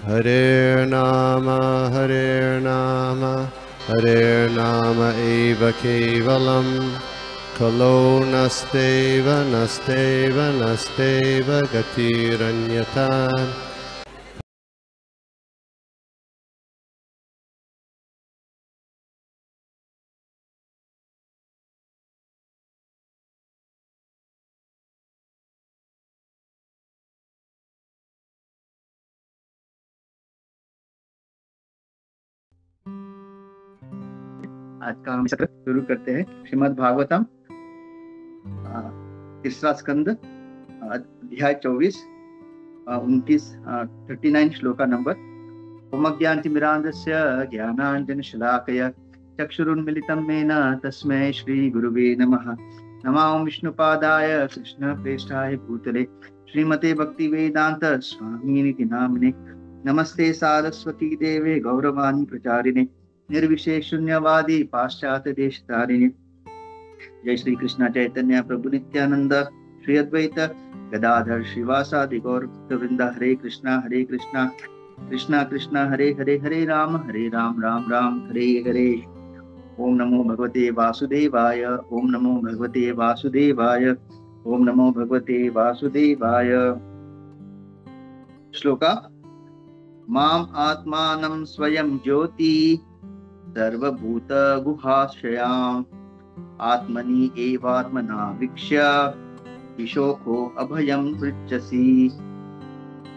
Hare Nama Hare Nama eva kevalam Kalo nasteva nasteva nasteva gatiranyata. आज का हम सत्र शुरू करते हैं। श्रीमद् भागवतम तीसरा स्कंद अध्याय 24 39 श्लोका नंबर। ओमज्ञानतिमिरान्धस्य ज्ञानाञ्जनशलाकया चक्षुरुन्मिलितं येन तस्मै श्रीगुरुवे नमः। नमो विष्णुपादाय कृष्णप्रेष्ठाय भूतले श्रीमते भक्तिवेदान्त स्वामिनिति नामिने। नमस्ते सारस्वती देवे गौरवाणी प्रचारिणे निर्विशेष शून्यवादी पाश्चात्य देशतारिणे। जय श्री कृष्ण चैतन्य प्रभु नित्यानंद श्री अद्वैत गदाधर श्रीवासादि गौर वृंद। हरे कृष्णा कृष्णा कृष्णा हरे हरे हरे राम राम राम हरे हरे। ओम नमो भगवते वासुदेवाय ओम नमो भगवते वासुदेवाय ओम नमो भगवते वासुदेवाय। श्लोका माम आत्मानं स्वयं ज्योति सर्वभूत गुहाश्रयाम् आत्मनि एवात्मना वीक्ष्य विशोको अभयं पृच्छसि।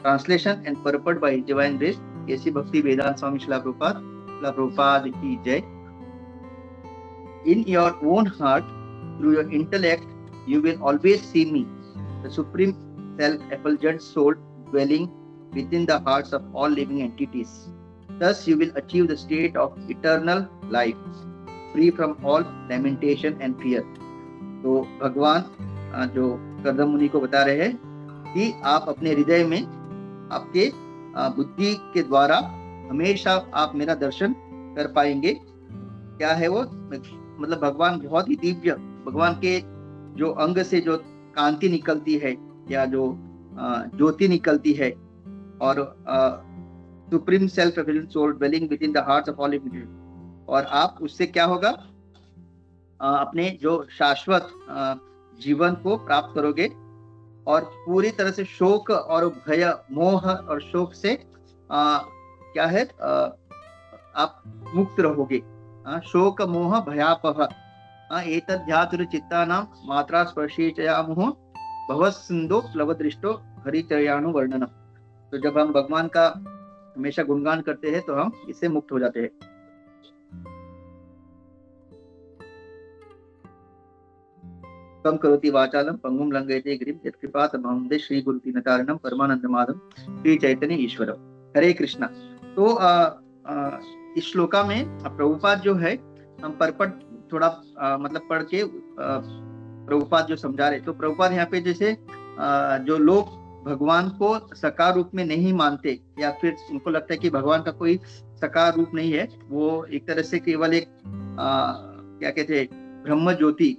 Translation and purport by divine grace KC Bhaktivedanta स्वामी श्रील प्रभुपाद की जय। In your own heart, through your intellect, you will always see me, the supreme self-effulgent soul dwelling within the hearts of all living entities. Thus you will achieve the state of eternal life, free from all lamentation and fear. तो भगवान जो कर्दम मुनि को बता रहे हैं कि आप अपने हृदय में आपके बुद्धि के द्वारा हमेशा आप मेरा दर्शन कर पाएंगे। क्या है वो? मतलब भगवान बहुत ही दिव्य, भगवान के जो अंग से जो कांति निकलती है या जो ज्योति निकलती है और supreme self efficient soul dwelling within the hearts of all living. और आप उससे क्या होगा? अपने जो शाश्वत जीवन को प्राप्त करोगे और पूरी तरह से शोक और भय मोह और शोक से क्या है आप मुक्त रहोगे। शोक मोह भयापह एतद् चित्तानां मात्रा स्पर्शेचयामुः भवसिन्धो प्लवदृष्टो हरिचर्याणु वर्णनम। तो जब हम भगवान का हमेशा गुणगान करते हैं तो हम इससे मुक्त हो जाते हैं। कम करोति वाचालम पंगुम लंघयते गिरिं यत्कृपातमहं वन्दे श्री गुरुतीनतारिणं परमानंदमाधवं श्री चैतन्य ईश्वरम। हरे कृष्णा। तो इस श्लोका में प्रभुपाद जो है हम परपट थोड़ा मतलब पढ़ के प्रभुपाद जो समझा रहे। तो प्रभुपाद यहाँ पे जैसे जो लोग भगवान को साकार रूप में नहीं मानते या फिर उनको लगता है कि भगवान का कोई साकार रूप नहीं है, वो एक तरह से केवल एक क्या कहते हैं ब्रह्म ज्योति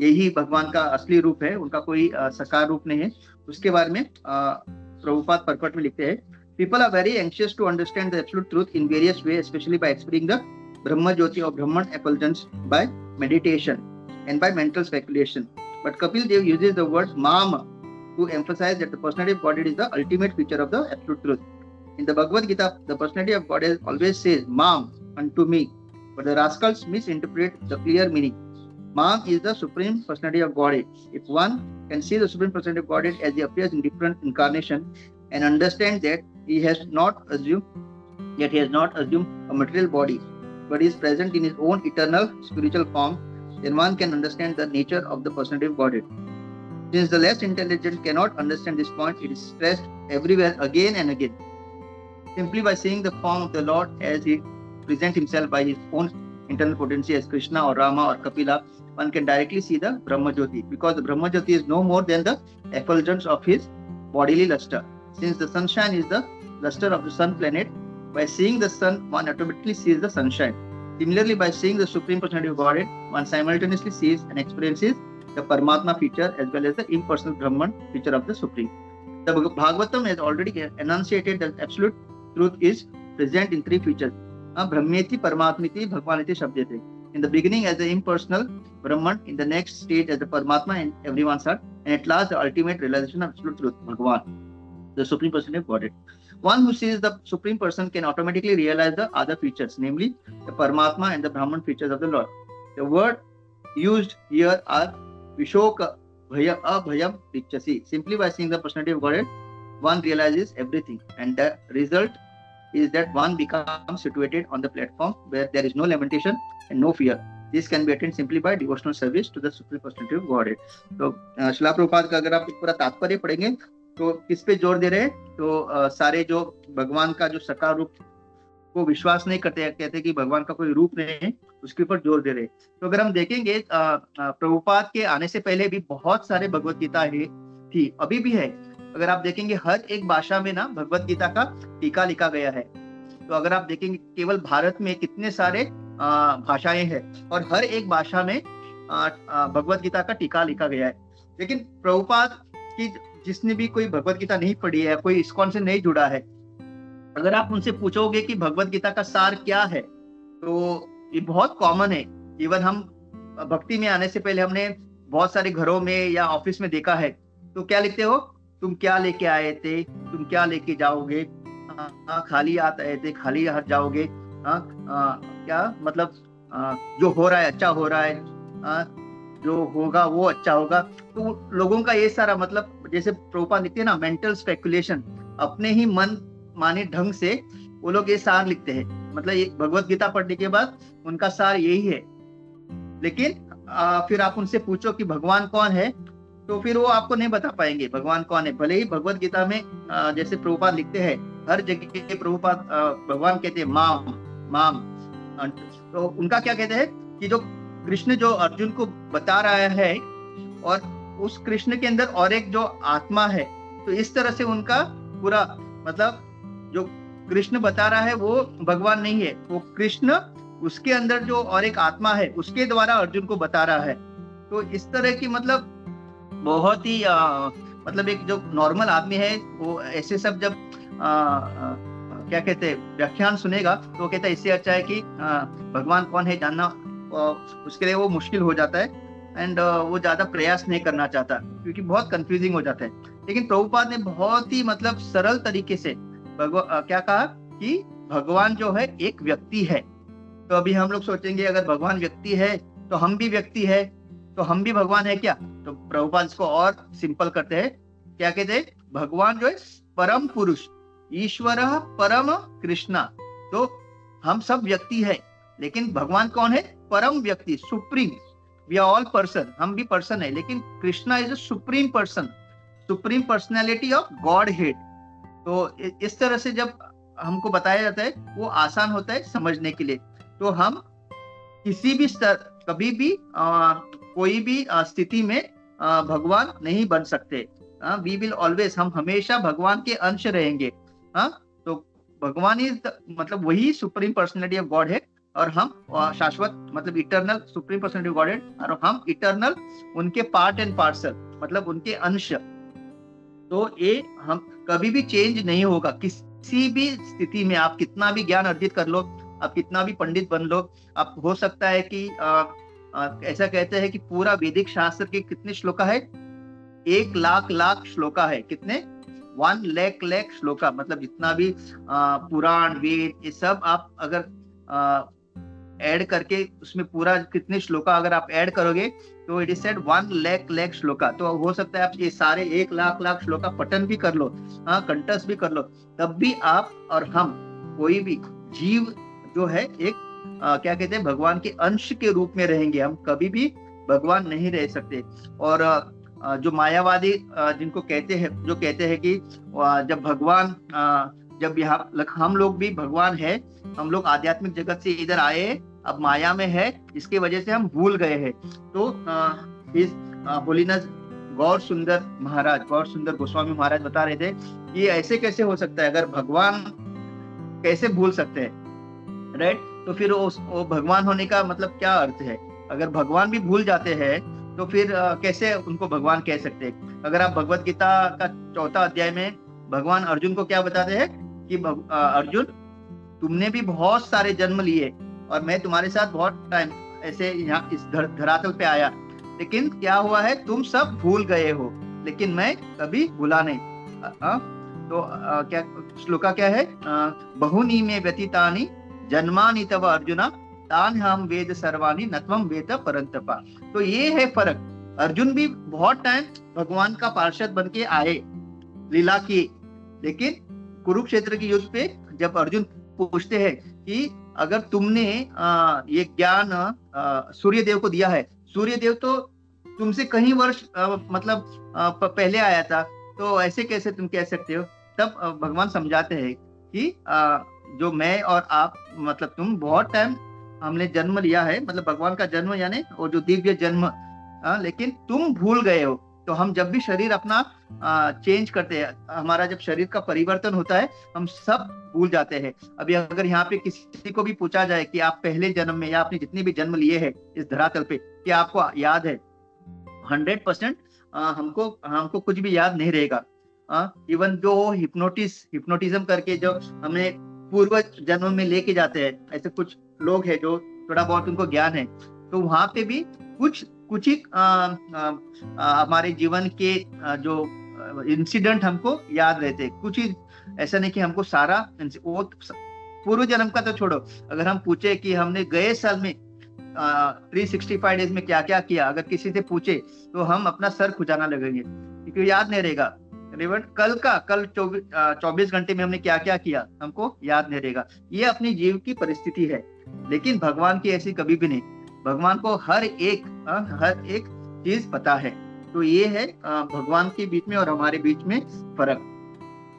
यही भगवान का असली रूप है, उनका कोई साकार रूप नहीं है। उसके बारे में प्रभुपाद परपट में लिखते हैं People are very anxious to understand the absolute truth in various ways, especially by experiencing the Brahma Jyoti or Brahman effulgence by meditation and by mental speculation. But Kapil Dev uses the word Mam to emphasize that the personality of Godhead is the ultimate feature of the absolute truth. In the Bhagavad Gita, the personality of Godhead always says Mam unto me, but the rascals misinterpret the clear meaning. Mam is the supreme personality of Godhead. If one can see the supreme personality of Godhead as he appears in different incarnations and understand that he has not assumed a material body, but is present in his own eternal spiritual form, then one can understand the nature of the personality of Godhead. Since the less intelligent cannot understand this point, it is stressed everywhere again and again. Simply by seeing the form of the Lord as he presents himself by his own internal potency as Krishna or Rama or Kapila, one can directly see the Brahma Jyoti, because the Brahma Jyoti is no more than the effulgence of his bodily luster. Since the sunshine is the luster of the sun planet, by seeing the sun, one automatically sees the sunshine. Similarly, by seeing the Supreme Personality of Godhead, one simultaneously sees and experiences the Paramatma feature as well as the impersonal Brahman feature of the Supreme. The Bhagavatam has already enunciated that absolute truth is present in three features. Brahmeti, Paramatmiti, Bhagwaniti, Shabdete. In the beginning as the impersonal Brahman, in the next stage as the Paramatma and everyone's heart, and at last the ultimate realization of absolute truth, Bhagwan, the Supreme Person of Godhead. One who sees the Supreme Person can automatically realize the other features, namely the Paramatma and the Brahman features of the Lord. The word used here are Vishoka, Bhaya, Abhayam, Richasi. Simply by seeing the personality of Godhead, one realizes everything, and the result is that one becomes situated on the platform where there is no lamentation and no fear. This can be attained simply by devotional service to the Supreme Personality of Godhead. तो श्रील प्रभुपाद का अगर आप पूरा तात्पर्य पढ़ेंगे तो किस पे जोर दे रहे हैं, तो सारे जो भगवान का जो साकार रूप को विश्वास नहीं करते, कहते कि भगवान का कोई रूप नहीं है, उसके ऊपर जोर दे रहे। तो अगर हम देखेंगे प्रभुपाद के आने से पहले भी बहुत सारे भगवत गीता थी, अभी भी है। अगर आप देखेंगे हर एक भाषा में ना भगवत गीता का टीका लिखा गया है। तो अगर आप देखेंगे केवल भारत में कितने सारे भाषाएं हैं और हर एक भाषा में भगवत गीता का टीका लिखा गया है। लेकिन प्रभुपाद की जिसने भी कोई भगवत गीता नहीं पढ़ी है, कोई इस्कॉन से नहीं जुड़ा है, अगर आप उनसे पूछोगे कि भगवत गीता का सार क्या है, तो ये बहुत कॉमन है। इवन हम भक्ति में आने से पहले हमने बहुत सारे घरों में या ऑफिस में देखा है, तो क्या लिखते हो, तुम क्या लेके आए थे, तुम क्या लेके जाओगे, खाली हाथ आए थे, खाली हाथ जाओगे, क्या मतलब जो हो रहा है अच्छा हो रहा है, जो होगा वो अच्छा होगा। तो लोगों का ये सारा मतलब, जैसे प्रभुपाद लिखते हैं ना, मेंटल स्पेकुलेशन, अपने ही मन माने ढंग से वो लोग ये सार लिखते हैं। मतलब ये भगवत गीता पढ़ने के बाद उनका सार यही है। लेकिन फिर आप उनसे पूछो कि भगवान कौन है, तो फिर वो आपको नहीं बता पाएंगे भगवान कौन है। भले ही भगवत गीता में जैसे प्रभुपाद लिखते हैं, हर जगह प्रभुपाद भगवान कहते हैं माम माम, तो उनका क्या कहते हैं कि जो कृष्ण जो अर्जुन को बता रहा है और उस कृष्ण के अंदर और एक जो आत्मा है, तो इस तरह से उनका पूरा मतलब जो कृष्ण बता रहा है वो भगवान नहीं है, वो कृष्ण उसके अंदर जो और एक आत्मा है उसके द्वारा अर्जुन को बता रहा है। तो इस तरह की मतलब बहुत ही मतलब एक जो नॉर्मल आदमी है वो ऐसे सब जब क्या कहते हैं व्याख्यान सुनेगा तो कहता है इससे अच्छा है कि भगवान कौन है जानना, उसके लिए वो मुश्किल हो जाता है एंड वो ज्यादा प्रयास नहीं करना चाहता क्योंकि बहुत कंफ्यूजिंग हो जाता है। लेकिन प्रभुपाद ने बहुत ही मतलब सरल तरीके से क्या कहा कि भगवान जो है एक व्यक्ति है। तो अभी हम लोग सोचेंगे अगर भगवान व्यक्ति है तो हम भी व्यक्ति है, तो हम भी भगवान है क्या? तो प्रभुपाद इसको और सिंपल करते हैं, क्या कहते हैं, भगवान जो है परम पुरुष, ईश्वर परम कृष्णा। तो हम सब व्यक्ति है लेकिन भगवान कौन है? परम व्यक्ति, supreme. We are all person, हम भी पर्सन है, लेकिन Krishna is a supreme person, supreme personality of Godhead. तो इस तरह से जब हमको बताया जाता है वो आसान होता है समझने के लिए। तो हम किसी भी स्तर, कभी भी कोई भी स्थिति में भगवान नहीं बन सकते। वी विल ऑलवेज, हम हमेशा भगवान के अंश रहेंगे। तो भगवान इज मतलब वही सुप्रीम पर्सनैलिटी ऑफ गॉड है और हम शाश्वत मतलब eternal supreme personality of God है और हम इटर्नल उनके पार्ट एंड पार्सल मतलब उनके अंश। तो ये हम कभी भी चेंज नहीं होगा किसी भी स्थिति में। आप कितना भी ज्ञान अर्जित कर लो, आप कितना भी पंडित बन लो, आप हो सकता है कि ऐसा कहते हैं कि पूरा वैदिक शास्त्र के कितने श्लोका है? 1 लाख श्लोका है। कितने? 1 लाख श्लोका, मतलब जितना भी पुराण वेद ये सब आप अगर ऐड करके उसमें पूरा कितने श्लोका अगर आप ऐड करोगे तो it is said 1 lakh shloka. तो हो सकता है आप ये सारे 1 लाख श्लोका पठन भी कर लो, कंठस्थ भी कर लो, तब भी आप और हम कोई भी जीव जो है एक क्या कहते हैं भगवान के अंश के रूप में रहेंगे। हम कभी भी भगवान नहीं रह सकते। और जो मायावादी जिनको कहते हैं, जो कहते हैं कि जब भगवान जब यहाँ हम लोग भी भगवान है, हम लोग आध्यात्मिक जगत से इधर आए, अब माया में है, इसके वजह से हम भूल गए हैं। तो इस होलीनेस गौर सुंदर गोस्वामी महाराज बता रहे थे कि ऐसे कैसे हो सकता है, अगर भगवान कैसे भूल सकते हैं, राइट? तो फिर वो भगवान होने का मतलब क्या अर्थ है? अगर भगवान भी भूल जाते हैं तो फिर कैसे उनको भगवान कह सकते हैं? अगर आप भगवत गीता का 4वां अध्याय में भगवान अर्जुन को क्या बताते हैं कि अर्जुन, तुमने भी बहुत सारे जन्म लिए और मैं तुम्हारे साथ बहुत टाइम ऐसे यहाँ इस धरातल पे आया, लेकिन क्या हुआ है, तुम सब भूल गए हो, लेकिन मैं कभी भूला नहीं। तो क्या श्लोका क्या है? बहुनी में व्यतीतानि जन्मानि तव अर्जुना तान हम वेद सर्वाणी नत्वम वेद परंतपा। तो ये है फर्क। अर्जुन भी बहुत टाइम भगवान का पार्षद बन के आए, लीला की, लेकिन कुरुक्षेत्र के युद्ध पे जब अर्जुन पूछते हैं कि अगर तुमने ये ज्ञान सूर्यदेव को दिया है, सूर्यदेव तो तुमसे कहीं वर्ष पहले आया था, तो ऐसे कैसे तुम कह सकते हो? तब भगवान समझाते हैं कि जो मैं और आप, मतलब तुम बहुत टाइम हमने जन्म लिया है, मतलब भगवान का जन्म यानी वो जो दिव्य जन्म, लेकिन तुम भूल गए हो। तो हम जब भी शरीर अपना चेंज करते हैं, हमारा जब शरीर का परिवर्तन होता है, हम सब भूल जाते हैं। अभी अगर यहाँ पे किसी को भी पूछा जाए कि आप पहले जन्म में या आपने जितने भी जन्म लिए हैं इस धरातल पे, क्या आपको याद है? 100% हमको कुछ भी याद नहीं रहेगा। इवन जो हिप्नोटिज्म करके जो हमें पूर्व जन्म में लेके जाते हैं, ऐसे कुछ लोग हैं जो थोड़ा बहुत उनको ज्ञान है, तो वहां पे भी कुछ ही हमारे जीवन के जो इंसिडेंट हमको याद रहते हैं, कुछ ही, ऐसा नहीं कि हमको सारा वो पूर्व जन्म का तो छोड़ो, अगर हम पूछे कि हमने गए साल में 365 डेज में क्या क्या किया, अगर किसी से पूछे तो हम अपना सर खुजाना लगेंगे, क्योंकि याद नहीं रहेगा। कल 24 घंटे में हमने क्या क्या किया, हमको याद नहीं रहेगा। ये अपनी जीव की परिस्थिति है, लेकिन भगवान की ऐसी कभी भी नहीं। भगवान को हर एक चीज पता है। तो ये है भगवान के बीच में और हमारे बीच में फर्क।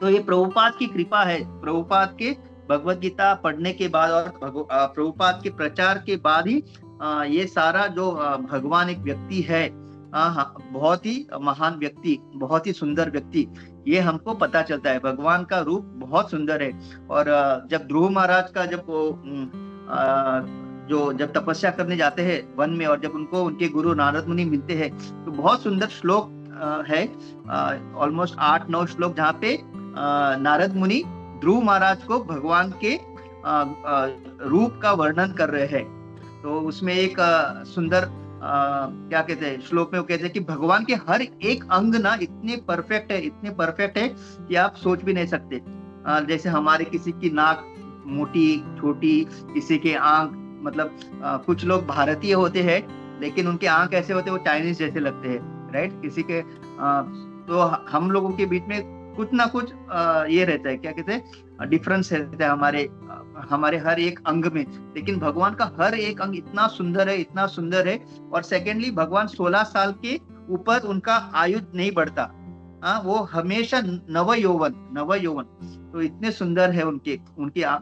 तो ये प्रभुपाद की कृपा है। प्रभुपाद के भगवत गीता पढ़ने के बाद और प्रभुपाद के प्रचार के बाद ही ये सारा जो भगवान एक व्यक्ति है, बहुत ही महान व्यक्ति, बहुत ही सुंदर व्यक्ति, ये हमको पता चलता है। भगवान का रूप बहुत सुंदर है। और जब ध्रुव महाराज का जब तपस्या करने जाते हैं वन में, और जब उनको उनके गुरु नारद मुनि मिलते हैं, तो बहुत सुंदर श्लोक है, ऑलमोस्ट 8-9 श्लोक, जहाँ पे नारद मुनि ध्रुव महाराज को भगवान के रूप का वर्णन कर रहे हैं। तो उसमें एक सुंदर क्या कहते हैं, श्लोक में वो कहते हैं कि भगवान के हर एक अंग ना इतने परफेक्ट है कि आप सोच भी नहीं सकते। जैसे हमारे किसी की नाक मोटी छोटी, किसी के आंख, मतलब कुछ लोग भारतीय होते हैं लेकिन उनके आंख ऐसे होते हैं वो चाइनीज जैसे लगते हैं, राइट? किसी के तो हम लोगों के बीच में कुछ ना कुछ ये रहता है, क्या कहते हैं, डिफरेंस रहता है हमारे हर एक अंग में। लेकिन भगवान का हर एक अंग इतना सुंदर है। और सेकेंडली, भगवान 16 साल के ऊपर उनका आयु नहीं बढ़ता, वो हमेशा नव यौवन। तो इतने सुंदर है उनके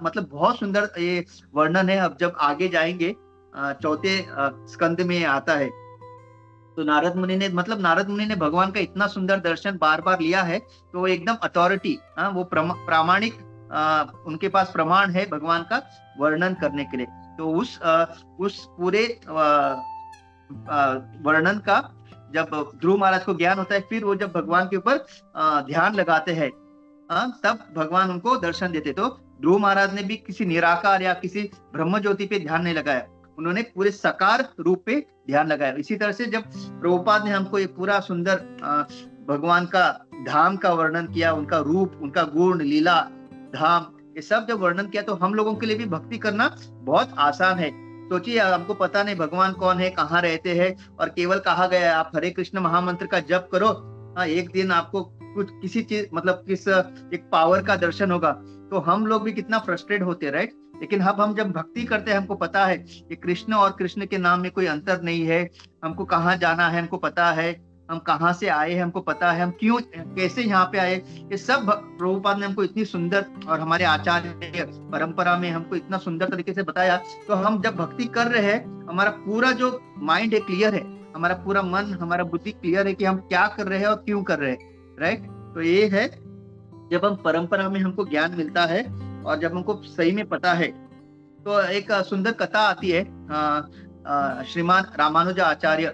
मतलब बहुत सुंदर ये वर्णन है। अब जब आगे जाएंगे 4थे स्कंद में आता है, तो नारद मुनि ने भगवान का इतना सुंदर दर्शन बार बार लिया है, तो वो एकदम अथॉरिटी, वो प्रामाणिक, उनके पास प्रमाण है भगवान का वर्णन करने के लिए। तो उस पूरे वर्णन का जब ध्रुव महाराज को ज्ञान होता है, फिर वो जब भगवान के ऊपर ध्यान लगाते हैं, तब भगवान उनको दर्शन देते। तो ध्रुव महाराज ने भी किसी निराकार या किसी ब्रह्म ज्योति पे ध्यान नहीं लगाया, उन्होंने पूरे साकार रूप पे ध्यान लगाया। इसी तरह से जब प्रभुपाद ने हमको ये पूरा सुंदर भगवान का धाम का वर्णन किया, उनका रूप, उनका गुण, लीला, धाम, ये सब जब वर्णन किया, तो हम लोगों के लिए भी भक्ति करना बहुत आसान है। सोचिए, हमको पता नहीं भगवान कौन है, कहाँ रहते हैं, और केवल कहा गया है आप हरे कृष्ण महामंत्र का जप करो, एक दिन आपको कुछ किसी चीज, मतलब किस एक पावर का दर्शन होगा। तो हम लोग भी कितना फ्रस्ट्रेट होते हैं, राइट? लेकिन अब हम जब भक्ति करते हैं, हमको पता है कि कृष्ण और कृष्ण के नाम में कोई अंतर नहीं है। हमको कहाँ जाना है हमको पता है, हम कहाँ से आए हैं हमको पता है, हम क्यों कैसे यहाँ पे आए, ये सब प्रभुपाद ने हमको इतनी सुंदर, और हमारे आचार्य परंपरा में हमको इतना सुंदर तरीके से बताया। तो हम जब भक्ति कर रहे हैं, हमारा पूरा जो माइंड है क्लियर है, हमारा पूरा मन, हमारा बुद्धि क्लियर है कि हम क्या कर रहे हैं और क्यों कर रहे हैं, राइट? तो ये है जब हम परंपरा में हमको ज्ञान मिलता है और जब हमको सही में पता है। तो एक सुंदर कथा आती है, श्रीमान रामानुजा आचार्य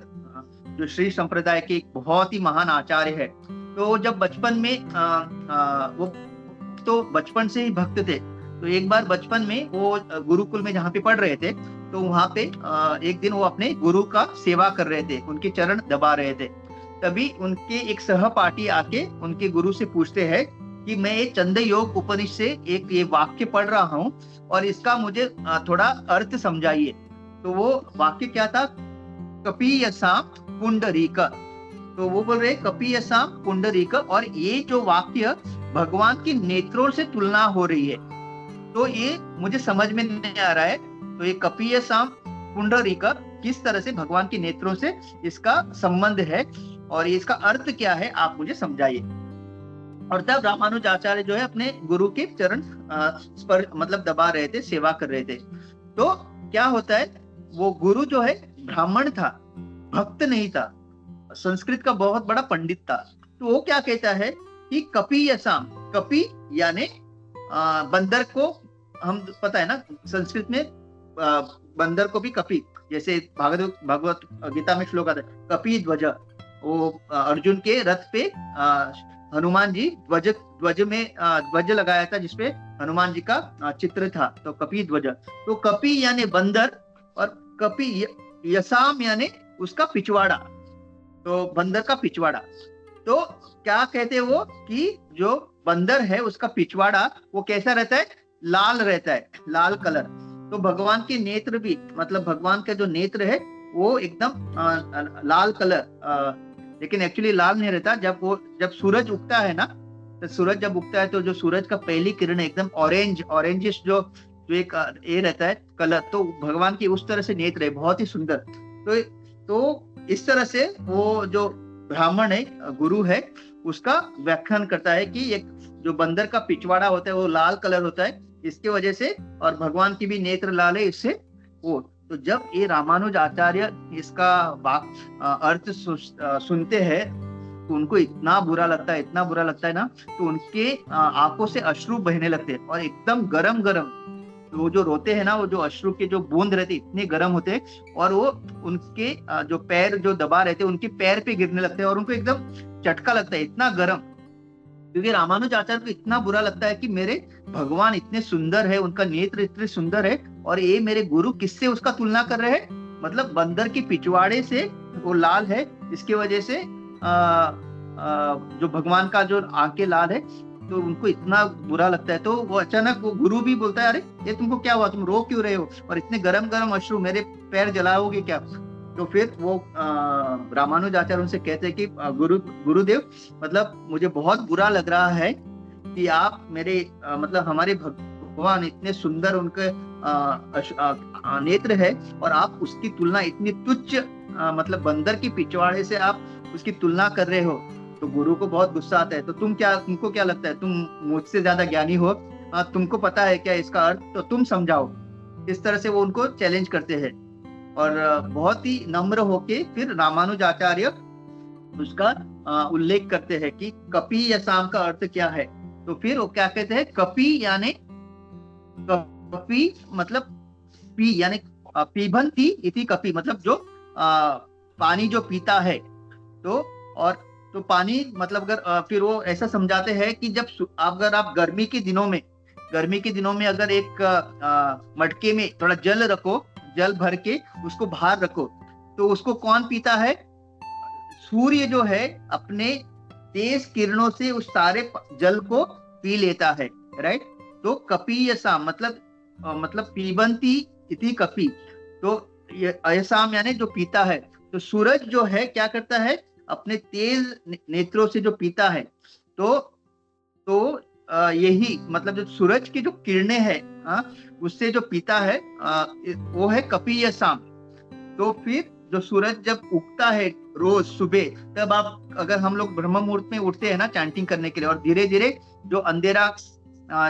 जो श्री संप्रदाय के एक बहुत ही महान आचार्य है। तो जब बचपन में वो तो बचपन से ही भक्त थे। तो एक बार बचपन में वो गुरुकुल में जहाँ पे पढ़ रहे थे, तो वहां पे एक दिन वो अपने गुरु का सेवा कर रहे थे, उनके चरण दबा रहे थे। तभी उनके एक सहपाठी आके उनके गुरु से पूछते हैं कि मैं ये चंद योग उपनिषद से एक ये वाक्य पढ़ रहा हूँ और इसका मुझे थोड़ा अर्थ समझाइए। तो वो वाक्य क्या था? कपीयसाम पुंडरीक। तो वो बोल रहे कपीयसाम पुंडरीक, और ये जो वाक्य भगवान के नेत्रों से तुलना हो रही है। तो ये मुझे समझ में नहीं आ रहा है। तो ये कपीयसाम पुंडरीक किस तरह से भगवान के नेत्रों से इसका संबंध है और इसका अर्थ क्या है, आप मुझे समझाइए। और तब रामानुजाचार्य जो है अपने गुरु के चरण स्पर्श मतलब दबा रहे थे, सेवा कर रहे थे। तो क्या होता है, वो गुरु जो है ब्राह्मण था, भक्त नहीं था, संस्कृत का बहुत बड़ा पंडित था। तो वो क्या कहता है कि कपीयसाम, कपी यानी बंदर को, हम पता है ना संस्कृत में बंदर को भी कपी, जैसे भगवत गीता में श्लोक आता है कपी ध्वज। वो अर्जुन के रथ पे हनुमान जी ध्वज में ध्वज लगाया था जिसपे हनुमान जी का चित्र था, तो कपी ध्वज। तो कपी यानी बंदर और कपी यसाम यानी उसका पिछवाड़ा, तो बंदर का पिछवाड़ा। तो क्या कहते हैं वो कि जो बंदर है उसका पिछवाड़ा वो कैसा रहता है? लाल रहता है, लाल कलर। तो भगवान के नेत्र भी, मतलब भगवान का जो नेत्र है वो एकदम लाल कलर, लेकिन एक्चुअली लाल नहीं रहता। जब सूरज उगता है ना, तो सूरज जब उगता है तो जो सूरज का पहली किरण एकदम ऑरेंजिश जो एक ये रहता है कलर, तो भगवान की उस तरह से नेत्र है, बहुत ही सुंदर। तो इस तरह से वो जो ब्राह्मण है, गुरु है, उसका व्याख्यान करता है कि एक जो बंदर का पिछवाड़ा होता है वो लाल कलर होता है इसके वजह से, और भगवान की भी नेत्र लाल है इससे वो। तो जब ये रामानुज आचार्य इसका अर्थ सुनते हैं तो उनको इतना बुरा लगता है ना, तो उनके आंखों से अश्रु बहने लगते हैं और एकदम गरम वो जो रोते हैं ना, वो जो अश्रु के जो बूंद रहते इतने गर्म होते हैं, और वो उनके जो पैर जो दबा रहते उनके पैर पे गिरने लगते हैं और उनको एकदम चटका लगता है, इतना गर्म। क्योंकि रामानुज आचार्य को इतना बुरा लगता है कि मेरे भगवान इतने सुंदर है, उनका नेत्र इतने सुंदर है, और ये मेरे गुरु किससे उसका तुलना कर रहे हैं? मतलब बंदर के पिछवाड़े से वो लाल है, इसकी वजह से जो भगवान का जो आंखें लाल है, तो उनको इतना बुरा लगता है। तो वो अचानक वो गुरु भी बोलता है, अरे ये तुमको क्या हुआ, तुम रो क्यों रहे हो, और इतने गरम अश्रु, मेरे पैर जलाओगे क्या? तो फिर वो रामानुज आचार्य उनसे कहते हैं कि गुरुदेव, मतलब मुझे बहुत बुरा लग रहा है कि आप मेरे मतलब हमारे भगवान इतने सुंदर, उनके नेत्र है, और आप उसकी तुलना इतनी तुच्छ मतलब बंदर की पिछवाड़े से आप उसकी तुलना कर रहे हो। तो गुरु को बहुत गुस्सा आता है। तो तुमको क्या लगता है, तुम मुझसे ज्यादा ज्ञानी हो, तुमको पता है क्या इसका अर्थ, तो तुम समझाओ। इस तरह से वो उनको चैलेंज करते हैं, और बहुत ही नम्र होके फिर रामानुज आचार्य उसका उल्लेख करते हैं कि कपी यसाम का अर्थ क्या है। तो फिर वो क्या कहते हैं, कपी यानी कपी मतलब पी यानी पीबंती इति कपी, मतलब जो पानी जो पीता है। तो पानी मतलब अगर फिर वो ऐसा समझाते हैं कि जब अगर आप गर्मी के दिनों में अगर एक मटके में थोड़ा जल रखो, जल भर के उसको बाहर रखो, तो उसको कौन पीता है? सूर्य जो है अपने तेज किरणों से उस सारे जल को पी लेता है, राइट। तो कपीयसाम मतलब पीबंती इति कपी, तो अयसाम यानी जो पीता है। तो सूरज जो है क्या करता है, अपने तेज नेत्रों से जो पीता है, तो यही मतलब जो सूरज की जो किरणें हैं उससे जो पीता है वो है कपीयसाम। तो फिर जो सूरज जब उगता है रोज सुबह, तब आप अगर हम लोग ब्रह्म मुहूर्त में उठते हैं ना चैंटिंग करने के लिए, और धीरे धीरे जो अंधेरा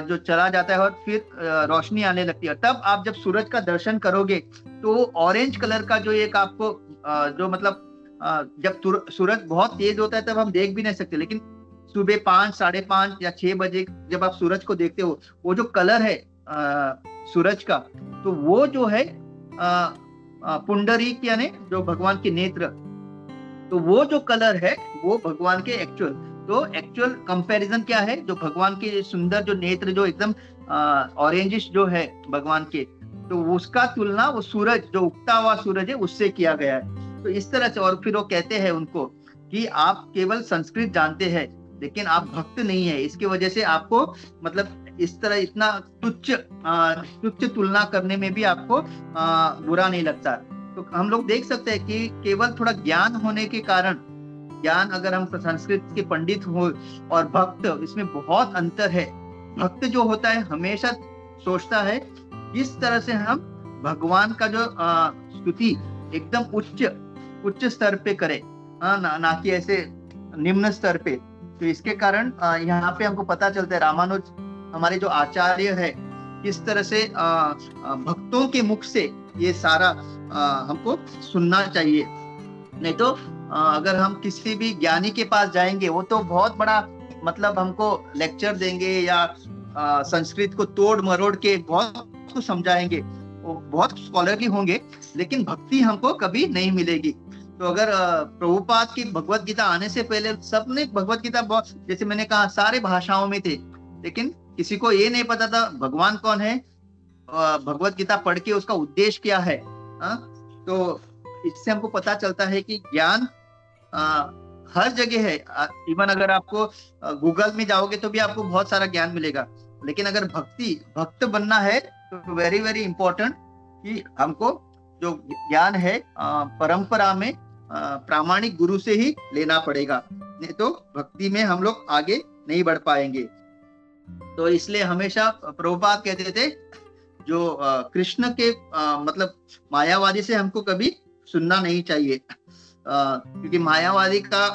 जो चला जाता है और फिर रोशनी आने लगती है, तब आप जब सूरज का दर्शन करोगे तो ऑरेंज कलर का जो एक आपको जो मतलब जब सूरज बहुत तेज होता है तब हम देख भी नहीं सकते, लेकिन सुबह 5, 5:30 या 6 बजे जब आप सूरज को देखते हो, वो जो कलर है सूरज का, तो वो जो है पुंडरीक यानी जो भगवान के नेत्र, तो वो जो कलर है वो भगवान के एक्चुअल, तो एक्चुअल कंपैरिजन क्या है, जो भगवान के सुंदर जो नेत्र जो एकदम ऑरेंजिश जो है भगवान के, तो उसका तुलना वो सूरज जो उगता हुआ सूरज है उससे किया गया है। तो इस तरह से, और फिर वो कहते हैं उनको कि आप केवल संस्कृत जानते हैं लेकिन आप भक्त नहीं है, इसकी वजह से आपको मतलब इस तरह इतना तुच्छ तुलना करने में भी आपको बुरा नहीं लगता। तो हम लोग देख सकते हैं कि केवल थोड़ा ज्ञान होने के कारण, ज्ञान अगर हम संस्कृत के पंडित हो और भक्त, इसमें बहुत अंतर है। भक्त जो होता है हमेशा सोचता है किस तरह से हम भगवान का जो स्तुति एकदम उच्च स्तर पे करे, ना कि ऐसे निम्न स्तर पे। तो इसके कारण यहाँ पे हमको पता चलता है रामानुज हमारे जो आचार्य है किस तरह से भक्तों के मुख से ये सारा हमको सुनना चाहिए। नहीं तो अगर हम किसी भी ज्ञानी के पास जाएंगे वो तो बहुत बड़ा मतलब हमको लेक्चर देंगे या संस्कृत को तोड़ मरोड़ के बहुत कुछ समझाएंगे, वो बहुत स्कॉलरली होंगे, लेकिन भक्ति हमको कभी नहीं मिलेगी। तो अगर प्रभुपाद की भगवत गीता आने से पहले सबने भगवत गीता बहुत, जैसे मैंने कहा, सारे भाषाओं में थे, लेकिन किसी को ये नहीं पता था भगवान कौन है, भगवत गीता पढ़ के उसका उद्देश्य क्या है। तो इससे हमको पता चलता है कि ज्ञान हर जगह है। इवन अगर आपको गूगल में जाओगे तो भी आपको बहुत सारा ज्ञान मिलेगा, लेकिन अगर भक्त बनना है तो वेरी वेरी इंपॉर्टेंट कि हमको जो ज्ञान है परंपरा में प्रामाणिक गुरु से ही लेना पड़ेगा, नहीं तो भक्ति में हम लोग आगे नहीं बढ़ पाएंगे। तो इसलिए हमेशा प्रभुपाद कहते थे जो कृष्ण के मतलब मायावादी से हमको कभी सुनना नहीं चाहिए, क्योंकि मायावादी का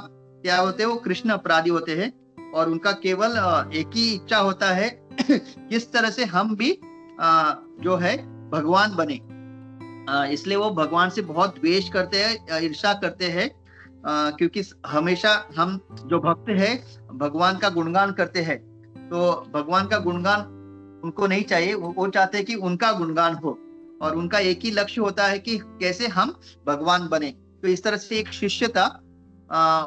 क्या होते हैं, वो कृष्ण अपराधी होते हैं और उनका केवल एक ही इच्छा होता है किस तरह से हम भी जो है भगवान बने। इसलिए वो भगवान से बहुत द्वेष करते हैं, ईर्ष्या करते हैं, क्योंकि हमेशा हम जो भक्त है भगवान का गुणगान करते हैं, तो भगवान का गुणगान उनको नहीं चाहिए, वो चाहते हैं कि उनका गुणगान हो, और उनका एक ही लक्ष्य होता है कि कैसे हम भगवान बने। तो इस तरह से एक शिष्य था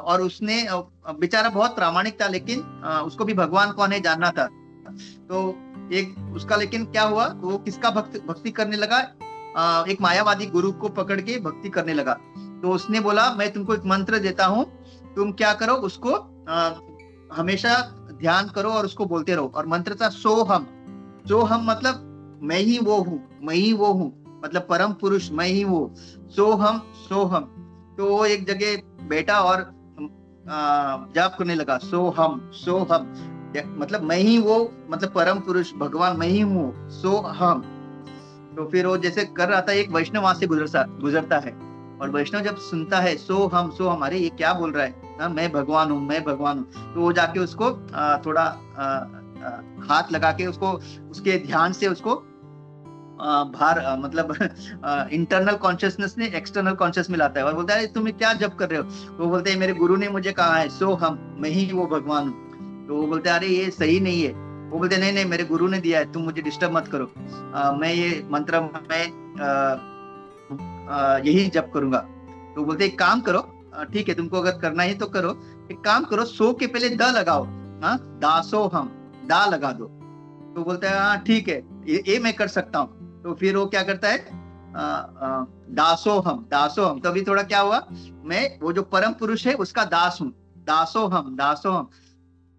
और उसने बेचारा बहुत प्रामाणिक था, लेकिन उसको भी भगवान कौन है जानना था। तो एक उसका लेकिन क्या हुआ, वो किसका भक्ति करने लगा, एक मायावादी गुरु को पकड़ के भक्ति करने लगा। तो उसने बोला मैं तुमको एक मंत्र देता हूँ, तुम क्या करो, उसको हमेशा ध्यान करो और उसको बोलते रहो। और मंत्र था सोहम। सोहम मतलब मैं ही वो हूँ, मैं ही वो हूँ, मतलब परम पुरुष मैं ही वो, सोहम सोहम। तो वो एक जगह बैठा और जाप करने लगा, सोहम सोहम, मतलब मैं ही वो, मतलब परम पुरुष भगवान मैं ही हूँ, सोहम। तो फिर वो जैसे कर रहा था, एक वैष्णव वहां से गुजरता है, और वैष्णव जब सुनता है सोहम सोहम, अरे ये क्या बोल रहा है, ना मैं भगवान हूँ मैं भगवान हूँ, तो वो जाके उसको थोड़ा हाथ लगा के उसको उसके ध्यान से उसको मतलब इंटरनल कॉन्शियसनेस ने एक्सटर्नल कॉन्शियस में लाता है और बोलता है तुम क्या जप कर रहे हो। तो वो बोलते हैं मेरे गुरु ने मुझे कहा है सोहम, मैं ही वो भगवान हूँ। तो वो बोलते हैं अरे ये सही नहीं है। वो बोलते नहीं नहीं मेरे गुरु ने दिया है, तुम मुझे डिस्टर्ब मत करो, मैं ये मंत्र मैं यही जप करूंगा। तो बोलते एक काम करो, ठीक है तुमको अगर करना है तो करो, एक काम करो सो के पहले द लगाओ, दासोहम, दा लगा दो। तो बोलता है हाँ ठीक है ये मैं कर सकता हूँ। तो फिर वो क्या करता है दासोहम दासोहम। तो अभी थोड़ा क्या हुआ, मैं वो जो परम पुरुष है उसका दास हूँ, दासोहम दासोहम।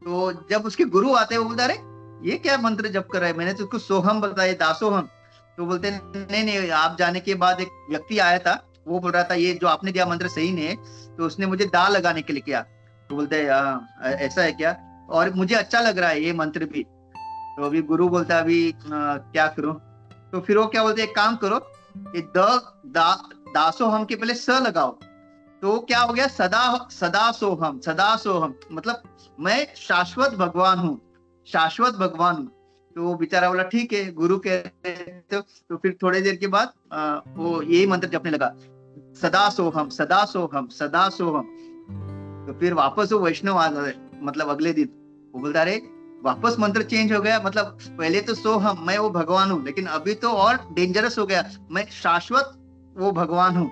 तो जब उसके गुरु आते हैं वो बोलता है ये क्या मंत्र जप कर रहा है, मैंने तो उसको सोहम बताया दासोहम। तो बोलते नहीं नहीं आप जाने के बाद एक व्यक्ति आया था, वो बोल रहा था ये जो आपने दिया मंत्र सही नहीं है, तो उसने मुझे दा लगाने के लिए किया। तो बोलते ऐसा है क्या, और मुझे अच्छा लग रहा है ये मंत्र भी। तो अभी गुरु बोलता है अभी क्या करूं। तो फिर वो क्या बोलते एक काम करो, ये दासोहम के पहले स लगाओ। तो क्या हो गया, सदा सोहम, सदा सोहम, मतलब मैं शाश्वत भगवान हूँ, शाश्वत भगवान हूँ। तो वो बेचारा बोला ठीक है गुरु के। तो फिर थोड़ी देर के बाद वो यही मंत्र जपने लगा, सदा सोहम सदा सोहम सदा सोहम। तो फिर वापस वो वैष्णव आ गए, मतलब अगले दिन वो बोलता रहे वापस मंत्र चेंज हो गया, मतलब पहले तो सोहम मैं वो भगवान हूँ, लेकिन अभी तो और डेंजरस हो गया, मैं शाश्वत वो भगवान हूँ।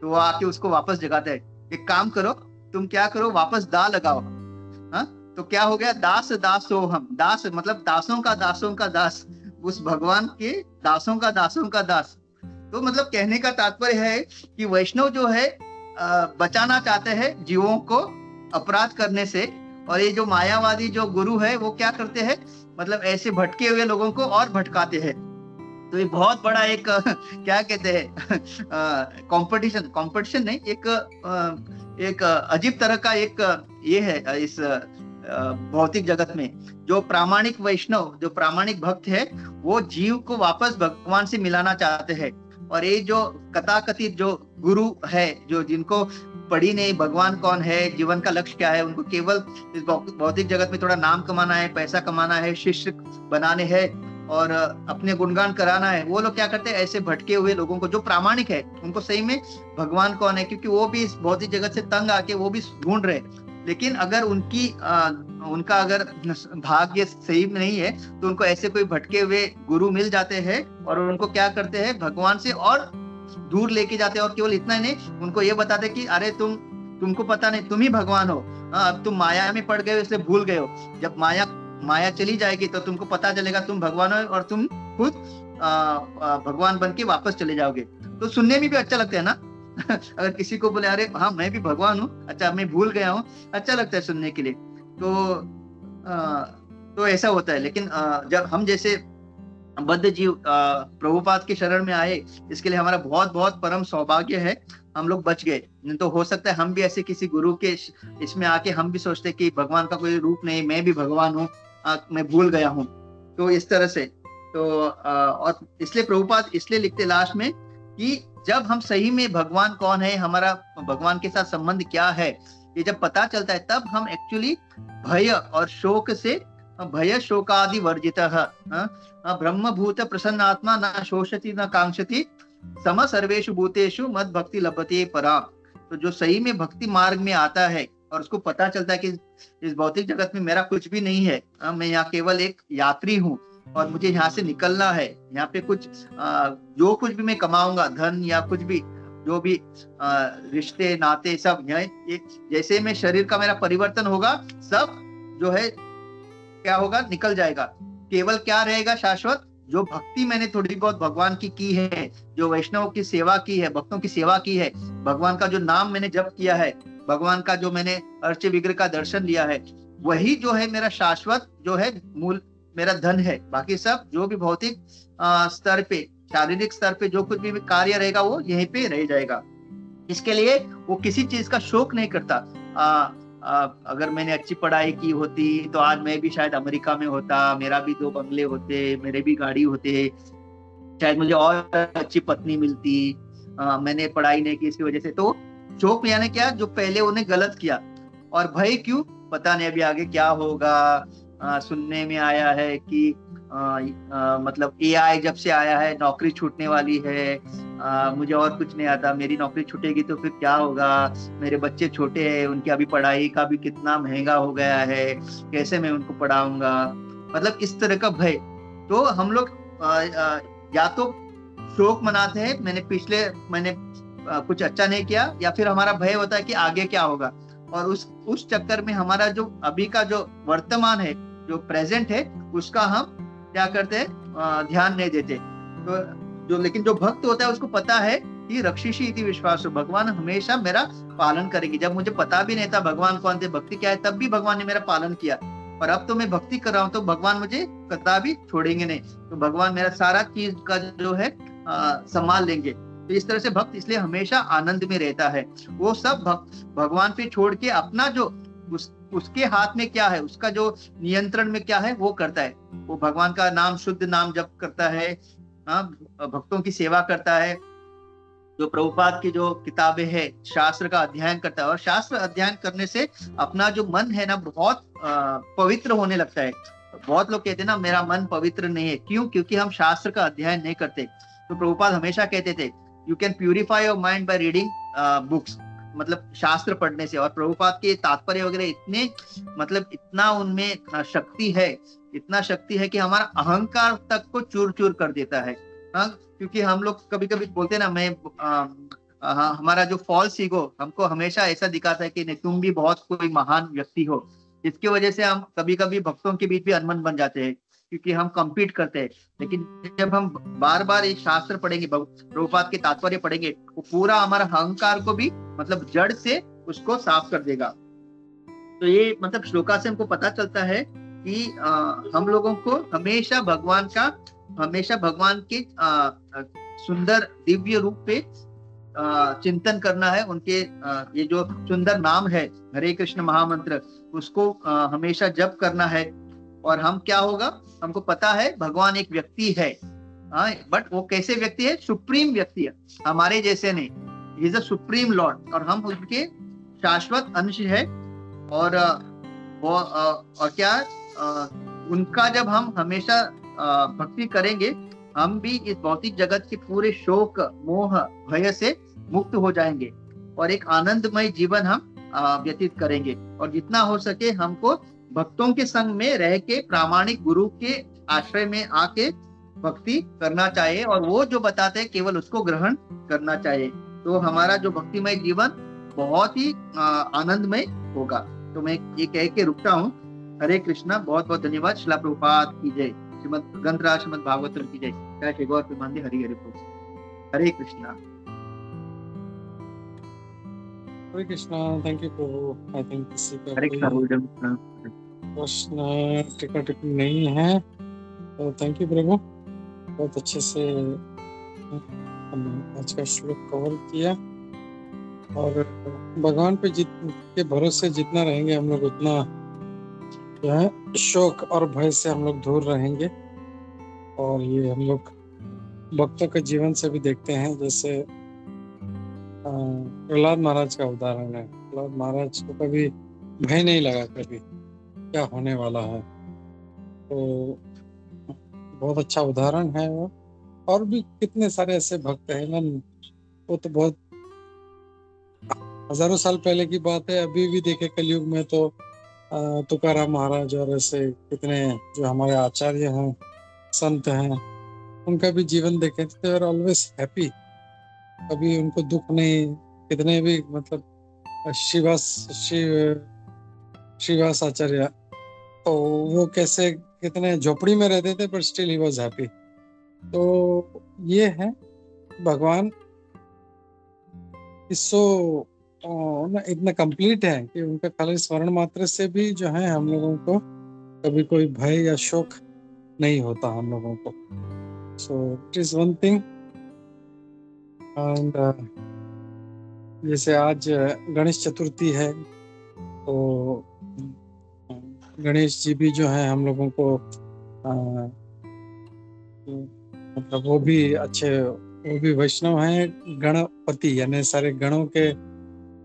तो वो आके उसको वापस जगाता है, एक काम करो, तुम क्या करो, वापस दा लगाओ। हाँ, तो क्या हो गया, दास दासो हम, दास मतलब दासों का दास, उस भगवान के दासों का दास। तो मतलब कहने का तात्पर्य है कि वैष्णव जो है बचाना चाहते हैं जीवों को अपराध करने से, और ये जो मायावादी जो गुरु है वो क्या करते हैं, मतलब ऐसे भटके हुए लोगों को और भटकाते हैं। तो ये बहुत बड़ा एक क्या कहते हैं कंपटीशन नहीं, एक अजीब तरह का एक ये है इस भौतिक जगत में। जो प्रामाणिक वैष्णव, जो प्रामाणिक भक्त है, वो जीव को वापस भगवान से मिलाना चाहते हैं। और ये जो कथाकथित जो गुरु है, जो जिनको पढ़ी नहीं भगवान कौन है, जीवन का लक्ष्य क्या है, उनको केवल इस भौतिक जगत में थोड़ा नाम कमाना है, पैसा कमाना है, शिष्य बनाने हैं और अपने गुणगान कराना है, वो लोग क्या करते हैं, ऐसे भटके हुए लोगों को, जो प्रामाणिक है, उनको सही में भगवान कौन है, क्योंकि वो भी इस भौतिक जगत से तंग आके वो भी ढूंढ रहे। लेकिन अगर उनका अगर भाग्य सही में नहीं है, तो उनको ऐसे कोई भटके हुए गुरु मिल जाते हैं और उनको क्या करते हैं, भगवान से और दूर लेके जाते हैं। और केवल इतना ही नहीं, उनको ये बताते कि अरे तुमको पता नहीं, तुम ही भगवान हो, अब तुम माया में पड़ गए हो, इसलिए भूल गए हो। जब माया चली जाएगी तो तुमको पता चलेगा तुम भगवान हो, और तुम खुद भगवान बन के वापस चले जाओगे। तो सुनने में भी अच्छा लगता है ना अगर किसी को बोले अरे हाँ मैं भी भगवान हूँ, अच्छा मैं भूल गया हूँ, अच्छा लगता है सुनने के लिए। तो ऐसा होता है। लेकिन जब हम जैसे बद्ध जीव प्रभुपाद के शरण में आए, इसके लिए हमारा बहुत बहुत परम सौभाग्य है, हम लोग बच गए। नहीं तो हो सकता है हम भी ऐसे किसी गुरु के इसमें आके हम भी सोचते कि भगवान का कोई रूप नहीं, मैं भी भगवान हूँ, मैं भूल गया हूँ। तो इस तरह से और इसलिए प्रभुपाद इसलिए लिखते लास्ट में कि जब हम सही में भगवान कौन है, हमारा भगवान के साथ संबंध क्या है, ये जब पता चलता है, तब हम एक्चुअली भय और शोक से, भय शोकादि वर्जितः ब्रह्मभूत प्रसन्नात्मा न शोषति न कांक्षति सम सर्वेषु भूतेषु मद भक्ति लभते पराम। तो जो सही में भक्ति मार्ग में आता है और उसको पता चलता है कि इस भौतिक जगत में मेरा कुछ भी नहीं है, मैं यहाँ केवल एक यात्री हूँ और मुझे यहाँ से निकलना है। यहाँ पे कुछ जो कुछ भी मैं कमाऊंगा, धन या कुछ भी, जो भी रिश्ते नाते सब ये जैसे में शरीर का मेरा परिवर्तन होगा, सब जो है क्या होगा, निकल जाएगा। केवल क्या रहेगा शाश्वत, जो भक्ति मैंने थोड़ी बहुत भगवान की है, जो वैष्णव की सेवा की है, भक्तों की सेवा की है, भगवान का जो नाम मैंने जप किया है, भगवान का जो मैंने अर्च विग्रह का दर्शन लिया है, वही जो है मेरा शाश्वत जो है मूल मेरा धन है। बाकी सब जो भी भौतिक स्तर पे, शारीरिक स्तर पे जो कुछ भी कार्य रहेगा वो यहीं पे रह जाएगा। इसके लिए वो किसी चीज का शोक नहीं करता। अगर मैंने अच्छी पढ़ाई की होती तो आज मैं भी शायद अमेरिका में होता, मेरा भी 2 बंगले होते, मेरे भी गाड़ी होते, शायद मुझे और अच्छी पत्नी मिलती। मैंने पढ़ाई नहीं की इसकी वजह से। तो शोक यानी क्या, जो पहले उन्हें गलत किया। और भय क्यों, पता नहीं अभी आगे क्या होगा। सुनने में आया है कि मतलब AI जब से आया है नौकरी छूटने वाली है। मुझे और कुछ नहीं आता, मेरी नौकरी छूटेगी तो फिर क्या होगा, मेरे बच्चे छोटे हैं, उनकी अभी पढ़ाई का भी कितना महंगा हो गया है, कैसे मैं उनको पढ़ाऊंगा, मतलब इस तरह का भय। तो हम लोग या तो शोक मनाते हैं, मैंने पिछले महीने कुछ अच्छा नहीं किया, या फिर हमारा भय होता है कि आगे क्या होगा। और उस चक्कर में हमारा जो अभी का जो वर्तमान है, जो प्रेजेंट है, उसका हम क्या करते हैं, ध्यान नहीं देते। तो लेकिन जो भक्त होता है उसको पता है कि रक्षिषि इति विश्वासो, भगवान हमेशा मेरा पालन करेंगे। जब मुझे पता भी नहीं था भगवान कौन थे, भक्ति क्या है, तब भी भगवान ने मेरा पालन किया। और अब तो मैं भक्ति कर रहा हूँ तो भगवान मुझे कदापि छोड़ेंगे नहीं। तो भगवान मेरा सारा चीज का जो है संभाल लेंगे। तो इस तरह से भक्त इसलिए हमेशा आनंद में रहता है। वो सब भगवान पे छोड़ के अपना जो उसके हाथ में क्या है, उसका जो नियंत्रण में क्या है वो करता है। वो भगवान का नाम, शुद्ध नाम जप करता है, भक्तों की सेवा करता है, जो प्रभुपाद की जो किताबें है, शास्त्र का अध्ययन करता है। और शास्त्र अध्ययन करने से अपना जो मन है ना बहुत पवित्र होने लगता है। बहुत लोग कहते हैं ना मेरा मन पवित्र नहीं है, क्यों? क्योंकि हम शास्त्र का अध्ययन नहीं करते। तो प्रभुपाद हमेशा कहते थे you can purify your mind by reading books, मतलब शास्त्र पढ़ने से। और प्रभुपाद के तात्पर्य वगैरह इतने, मतलब इतना उनमें शक्ति है, इतना शक्ति है कि हमारा अहंकार तक को चूर चूर कर देता है। क्योंकि हम लोग कभी कभी बोलते हैं ना, मैं हमारा जो फॉल्स ईगो हमको हमेशा ऐसा दिखाता है कि नहीं तुम भी बहुत कोई महान व्यक्ति हो, जिसकी वजह से हम कभी कभी भक्तों के बीच भी अनबन बन जाते हैं, क्योंकि हम compete करते हैं। लेकिन जब हम बार बार एक शास्त्र पढ़ेंगे, प्रभुपाद के तात्पर्य पढ़ेंगे, वो पूरा हमारा अहंकार को भी मतलब जड़ से उसको साफ कर देगा। तो ये मतलब श्लोका से हमको पता चलता है कि हम लोगों को हमेशा भगवान के सुंदर दिव्य रूप पे चिंतन करना है। उनके ये जो सुंदर नाम है हरे कृष्ण महामंत्र, उसको हमेशा जप करना है। और हम क्या होगा, हमको पता है भगवान एक व्यक्ति है, बट वो कैसे व्यक्ति है, सुप्रीम व्यक्ति है, हमारे जैसे नहीं, he is a supreme Lord, और हम उनके शाश्वत अंश है। और वो और क्या उनका जब हम हमेशा भक्ति करेंगे, हम भी इस भौतिक जगत के पूरे शोक मोह भय से मुक्त हो जाएंगे और एक आनंदमय जीवन हम व्यतीत करेंगे। और जितना हो सके हमको भक्तों के संग में रह के प्रामाणिक गुरु के आश्रय में आके भक्ति करना चाहिए, और वो जो बताते हैं केवल उसको ग्रहण करना चाहिए। तो हमारा जो भक्तिमय जीवन बहुत ही आनंदमय होगा। तो मैं ये कह के रुकता हूँ। हरे कृष्णा, बहुत बहुत धन्यवाद। श्रील प्रभुपाद की जय, श्रीमद ग्रंथराज श्रीमद भागवतम की जय। जय श्री गौर प्रेमानंद हरि हरि बोल। Hare Krishna. Hare Krishna. Thank you Prabhu. I think किसी का हरे कृष्णा। प्रश्न टिका टिप्पणी नहीं है, तो थैंक यू प्रभु, बहुत अच्छे से हमने आज का श्लोक कवर किया। और भगवान पे के भरोसे जितना रहेंगे हम लोग, उतना जो है शोक और भय से हम लोग दूर रहेंगे। और ये हम लोग भक्तों के जीवन से भी देखते हैं, जैसे प्रहलाद महाराज का उदाहरण है। प्रहलाद महाराज को कभी भय नहीं लगा कभी क्या होने वाला है, तो बहुत अच्छा उदाहरण है वो। और भी कितने सारे ऐसे भक्त हैं ना, वो तो बहुत हजारों साल पहले की बात है। अभी भी देखे कलयुग में तो तुकाराम महाराज और ऐसे कितने जो हमारे आचार्य हैं, संत हैं, उनका भी जीवन देखें तो दे आर ऑलवेज हैप्पी, कभी उनको दुख नहीं। कितने भी मतलब श्रीवास आचार्य, तो वो कैसे कितने झोपड़ी में रहते थे पर स्टिल ही वाज हैप्पी। तो ये है भगवान इसो इतना कंप्लीट है कि उनका खाली स्मरण मात्र से भी जो है हम लोगों को कभी कोई भय या शोक नहीं होता हम लोगों को। So it is one thing. And जैसे आज गणेश चतुर्थी है, तो गणेश जी भी जो है हम लोगों को मतलब वो भी अच्छे, वो भी वैष्णव हैं, गणपति यानी सारे गणों के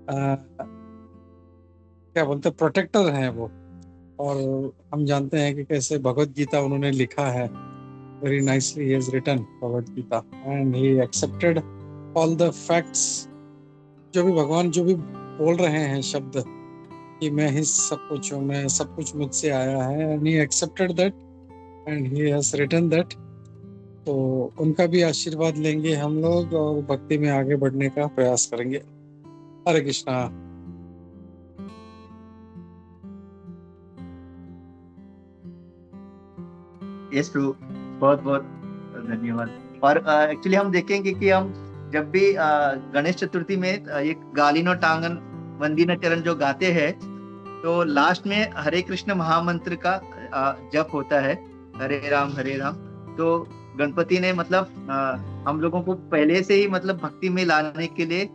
क्या बोलते हैं, प्रोटेक्टर हैं वो। और हम जानते हैं कि कैसे भगवत गीता उन्होंने लिखा है, very nicely he has written Bhagavad Gita, and he accepted all the facts. जो भी भगवान जो भी बोल रहे हैं शब्द कि मैं ही सब कुछ हूँ, मैं सब कुछ मुझसे आया है, and he accepted that and he has written that. तो उनका भी आशीर्वाद लेंगे हम लोग और भक्ति में आगे बढ़ने का प्रयास करेंगे। हरे कृष्णा। यस प्रभु, बहुत बहुत धन्यवाद। और एक्चुअली हम देखेंगे कि हम जब भी गणेश चतुर्थी में एक गालिनो टांगन वंदिना चरण जो गाते हैं, तो लास्ट में हरे कृष्ण महामंत्र का जप होता है, हरे राम हरे राम। तो गणपति ने मतलब हम लोगों को पहले से ही मतलब भक्ति में लाने के लिए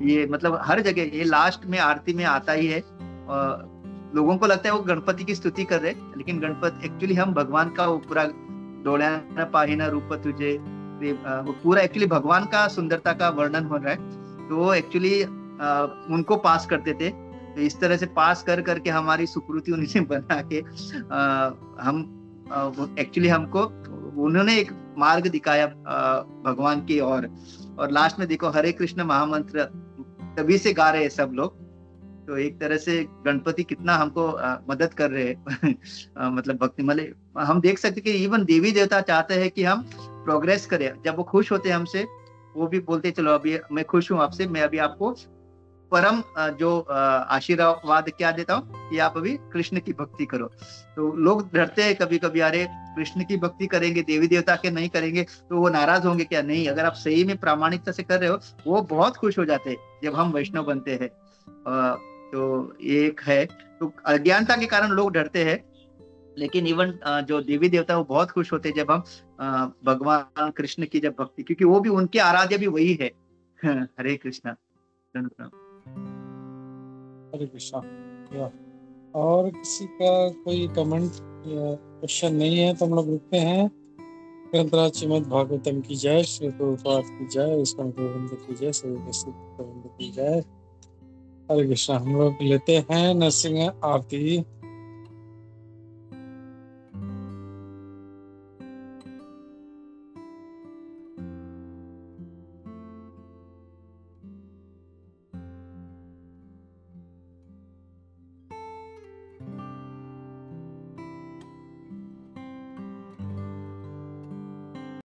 ये मतलब हर जगह ये लास्ट में आरती में आता ही है। लोगों को लगता है वो गणपति की स्तुति कर रहे, लेकिन गणपति एक्चुअली हम भगवान का वो पूरा डोळ्याना पाहिना रूप तुझे, वो पूरा एक्चुअली भगवान का सुंदरता का वर्णन हो रहा है। तो वो एक्चुअली उनको पास करते थे। तो इस तरह से पास कर करके हमारी सुकृति उन्हीं बना के हम एक्चुअली हमको उन्होंने एक मार्ग दिखाया भगवान की ओर। और लास्ट में देखो हरे कृष्ण महामंत्र तभी से गा रहे हैं सब लोग। तो एक तरह से गणपति कितना हमको मदद कर रहे हैं मतलब भक्ति मले हम देख सकते कि इवन देवी देवता चाहते हैं कि हम प्रोग्रेस करें। जब वो खुश होते हैं हमसे, वो भी बोलते चलो अभी मैं खुश हूँ आपसे, मैं अभी आपको परम जो आशीर्वाद क्या देता हूँ कि आप अभी कृष्ण की भक्ति करो। तो लोग डरते हैं कभी कभी, अरे कृष्ण की भक्ति करेंगे देवी देवता के नहीं करेंगे तो वो नाराज होंगे क्या? नहीं, अगर आप सही में प्रामाणिकता से कर रहे हो वो बहुत खुश हो जाते हैं जब हम वैष्णव बनते हैं। तो एक है, तो अज्ञानता के कारण लोग डरते हैं, लेकिन इवन जो देवी देवता वो बहुत खुश होते हैं जब हम भगवान कृष्ण की जब भक्ति, क्योंकि वो भी उनके आराध्य भी वही है। हरे कृष्णा। हरे कृष्णा। या और किसी का कोई कमेंट या क्वेश्चन नहीं है तो हम लोग रुकते हैं। ग्रंथराज श्रीमद् भागवतम की जय, श्री प्रभुपाद की जय, इस्कॉन गोविंद की जय, श्री कृष्ण गोविंद की जय। हरे कृष्णा। हम लोग लेते हैं नरसिंह आरती।